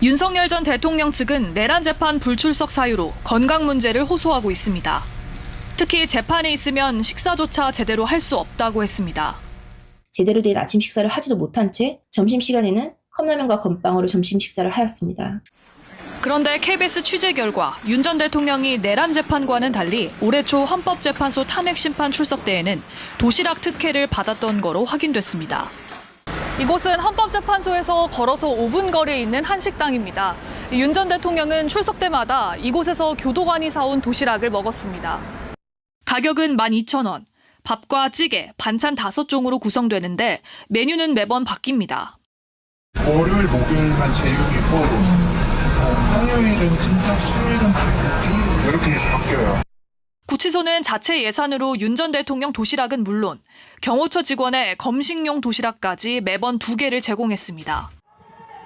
윤석열 전 대통령 측은 내란 재판 불출석 사유로 건강 문제를 호소하고 있습니다. 특히 재판에 있으면 식사조차 제대로 할 수 없다고 했습니다. 제대로 된 아침 식사를 하지도 못한 채 점심시간에는 컵라면과 건빵으로 점심 식사를 하였습니다. 그런데 KBS 취재 결과 윤 전 대통령이 내란 재판과는 달리 올해 초 헌법재판소 탄핵심판 출석 때에는 도시락 특혜를 받았던 거로 확인됐습니다. 이곳은 헌법재판소에서 걸어서 5분 거리에 있는 한 식당입니다. 윤 전 대통령은 출석 때마다 이곳에서 교도관이 사온 도시락을 먹었습니다. 가격은 12,000원, 밥과 찌개, 반찬 5종으로 구성되는데 메뉴는 매번 바뀝니다. 월요일, 목요일만 제육이고 평일은 찜닭, 수요일은 불고기 이렇게 바뀌어요. 구치소는 자체 예산으로 윤 전 대통령 도시락은 물론 경호처 직원의 검식용 도시락까지 매번 2개를 제공했습니다.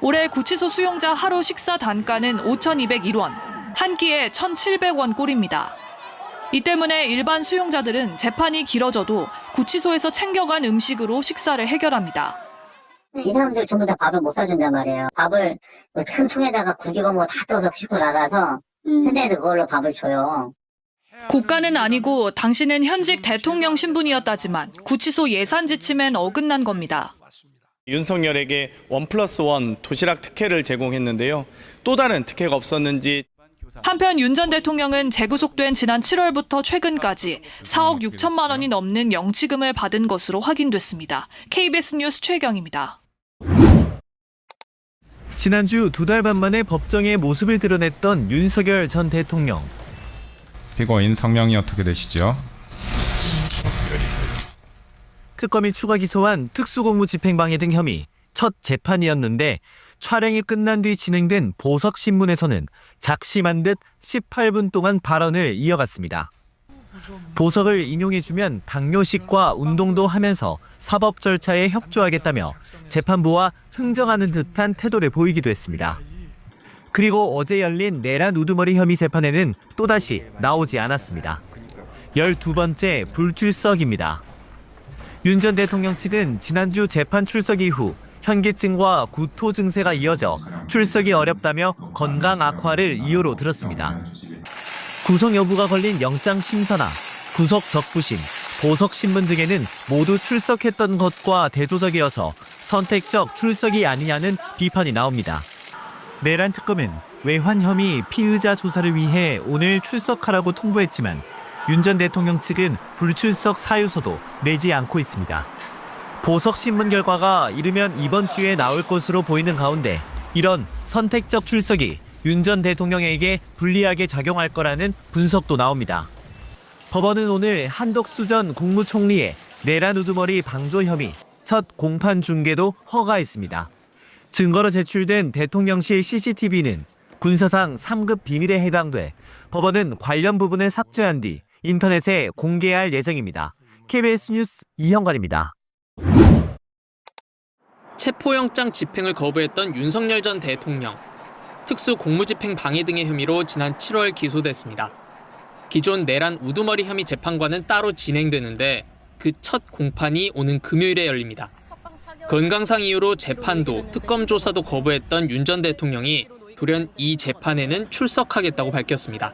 올해 구치소 수용자 하루 식사 단가는 5,201원, 한 끼에 1,700원 꼴입니다. 이 때문에 일반 수용자들은 재판이 길어져도 구치소에서 챙겨간 음식으로 식사를 해결합니다. 이 사람들 전부 다 밥을 못 사준단 말이에요. 밥을 큰 통에다가 국이고 뭐 다 떠서 싣고 나가서 현장에서 그걸로 밥을 줘요. 고가는 아니고 당신은 현직 대통령 신분이었다지만 구치소 예산 지침엔 어긋난 겁니다. 윤석열에게 1+1 도시락 특혜를 제공했는데요. 또 다른 특혜가 없었는지. 한편 윤 전 대통령은 재구속된 지난 7월부터 최근까지 4억 6천만 원이 넘는 영치금을 받은 것으로 확인됐습니다. KBS 뉴스 최경입니다. 지난주 2달 반 만에 법정에 모습을 드러냈던 윤석열 전 대통령. 피고인 성명이 어떻게 되시죠? 특검이 추가 기소한 특수공무집행방해 등 혐의 첫 재판이었는데 촬영이 끝난 뒤 진행된 보석신문에서는 작심한 듯 18분 동안 발언을 이어갔습니다. 보석을 인용해주면 당뇨식과 운동도 하면서 사법 절차에 협조하겠다며 재판부와 흥정하는 듯한 태도를 보이기도 했습니다. 그리고 어제 열린 내란 우두머리 혐의 재판에는 또다시 나오지 않았습니다. 12번째 불출석입니다. 윤 전 대통령 측은 지난주 재판 출석 이후 현기증과 구토 증세가 이어져 출석이 어렵다며 건강 악화를 이유로 들었습니다. 구속 여부가 걸린 영장 심사나 구속 적부심, 보석 신문 등에는 모두 출석했던 것과 대조적이어서 선택적 출석이 아니냐는 비판이 나옵니다. 내란 특검은 외환 혐의 피의자 조사를 위해 오늘 출석하라고 통보했지만 윤 전 대통령 측은 불출석 사유서도 내지 않고 있습니다. 보석 신문 결과가 이르면 이번 주에 나올 것으로 보이는 가운데 이런 선택적 출석이 윤 전 대통령에게 불리하게 작용할 거라는 분석도 나옵니다. 법원은 오늘 한덕수 전 국무총리의 내란 우두머리 방조 혐의 첫 공판 중계도 허가했습니다. 증거로 제출된 대통령실 CCTV는 군사상 3급 비밀에 해당돼 법원은 관련 부분을 삭제한 뒤 인터넷에 공개할 예정입니다. KBS 뉴스 이형관입니다. 체포영장 집행을 거부했던 윤석열 전 대통령. 특수 공무집행 방해 등의 혐의로 지난 7월 기소됐습니다. 기존 내란 우두머리 혐의 재판과는 따로 진행되는데 그 첫 공판이 오는 금요일에 열립니다. 건강상 이유로 재판도 특검 조사도 거부했던 윤 전 대통령이 돌연 이 재판에는 출석하겠다고 밝혔습니다.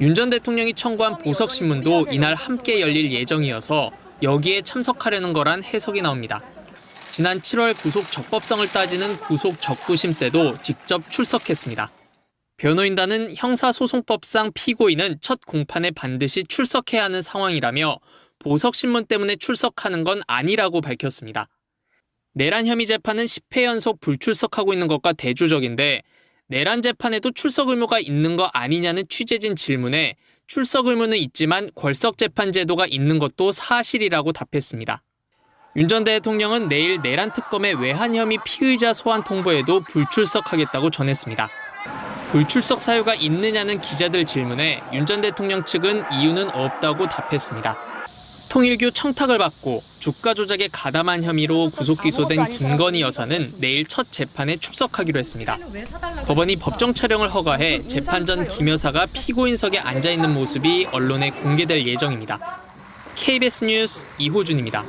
윤 전 대통령이 청구한 보석신문도 이날 함께 열릴 예정이어서 여기에 참석하려는 거란 해석이 나옵니다. 지난 7월 구속 적법성을 따지는 구속 적부심 때도 직접 출석했습니다. 변호인단은 형사소송법상 피고인은 첫 공판에 반드시 출석해야 하는 상황이라며 보석신문 때문에 출석하는 건 아니라고 밝혔습니다. 내란 혐의 재판은 10회 연속 불출석하고 있는 것과 대조적인데 내란 재판에도 출석 의무가 있는 거 아니냐는 취재진 질문에 출석 의무는 있지만 궐석 재판 제도가 있는 것도 사실이라고 답했습니다. 윤 전 대통령은 내일 내란 특검의 외환 혐의 피의자 소환 통보에도 불출석하겠다고 전했습니다. 불출석 사유가 있느냐는 기자들 질문에 윤 전 대통령 측은 이유는 없다고 답했습니다. 통일교 청탁을 받고 주가 조작에 가담한 혐의로 구속 기소된 김건희 여사는 내일 첫 재판에 출석하기로 했습니다. 법원이 법정 촬영을 허가해 재판 전 김 여사가 피고인석에 앉아 있는 모습이 언론에 공개될 예정입니다. KBS 뉴스 이호준입니다.